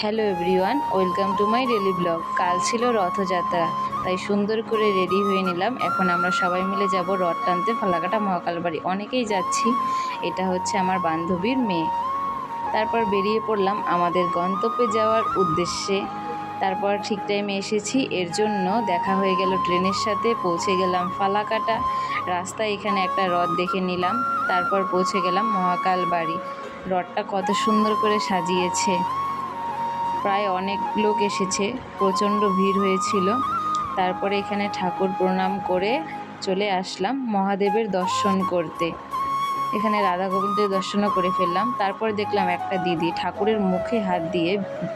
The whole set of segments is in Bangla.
Hello everyone, welcome to my daily blog. কাল ছিল রথযাত্রা, তাই সুন্দর করে রেডি হয়ে নিলাম। এখন আমরা সবাই মিলে যাব রথ টানতে ফালাকাটা মহাকাল বাড়ি। অনেকেই যাচ্ছি, এটা হচ্ছে আমার বান্ধবীর মেয়ে। তারপর বেরিয়ে পড়লাম আমাদের গন্তব্যে যাওয়ার উদ্দেশ্যে। তারপর ঠিক টাইমে এসেছি, এর জন্য দেখা হয়ে গেল ট্রেনের সাথে। পৌঁছে গেলাম ফালাকাটা। রাস্তায় এখানে একটা রথ দেখে নিলাম, তারপর পৌঁছে গেলাম মহাকাল বাড়ি। রথটা কত সুন্দর করে সাজিয়েছে, প্রায় অনেক লোক এসেছে, প্রচণ্ড ভিড় হয়েছিল। তারপরে এখানে ঠাকুর প্রণাম করে চলে আসলাম মহাদেবের দর্শন করতে। এখানে রাধা গোবিন্দের দর্শনও করে ফেললাম। তারপরে দেখলাম একটা দিদি ঠাকুরের মুখে হাত দিয়ে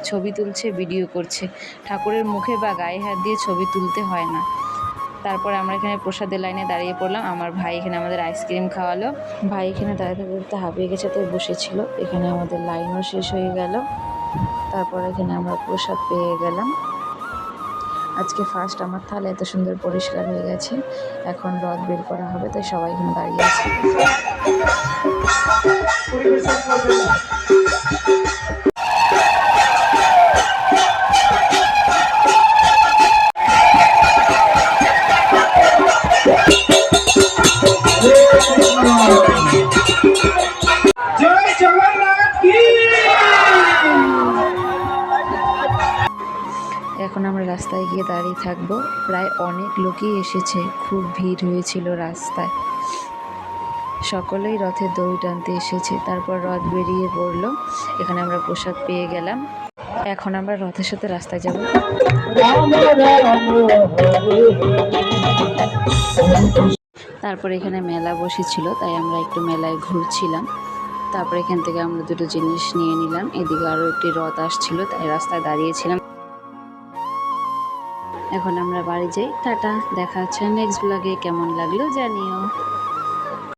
ছবি তুলছে, ভিডিও করছে। ঠাকুরের মুখে বা গায়ে হাত দিয়ে ছবি তুলতে হয় না। তারপরে আমরা এখানে প্রসাদের লাইনে দাঁড়িয়ে পড়লাম। আমার ভাই এখানে আমাদের আইসক্রিম খাওয়ালো। ভাই এখানে দাঁড়িয়ে থাকতে হাঁপিয়ে গেছে, তাই বসেছিল। এখানে আমাদের লাইনও শেষ হয়ে গেল। তারপর এখানে আমরা প্রসাদ পেয়ে গেলাম। আজকে ফার্স্ট আমার থালা এত সুন্দর পরিষ্কার হয়ে গেছে। এখন রথ বের করা হবে, তাই সবাই এখানে দাঁড়িয়ে আছে। এখন আমরা রাস্তায় গিয়ে দাঁড়িয়ে থাকবো। প্রায় অনেক লোকই এসেছে, খুব ভিড় হয়েছিল রাস্তায়। সকলেই রথের দড়ি টানতে এসেছে। তারপর রথ বেরিয়ে পড়লো। এখানে আমরা প্রসাদ পেয়ে গেলাম। এখন আমরা রথের সাথে রাস্তায় যাব। তারপর এখানে মেলা বসেছিল, তাই আমরা একটু মেলায় ঘুরছিলাম। তারপর এখান থেকে আমরা দুটো জিনিস নিয়ে নিলাম। এদিকে আরও একটি রথ আসছিল, তাই রাস্তায় দাঁড়িয়েছিলাম। এখন আমরা বাড়ি যাই। টাটা, দেখা হচ্ছে নেক্সট ব্লগে। কেমন লাগলো জানিও।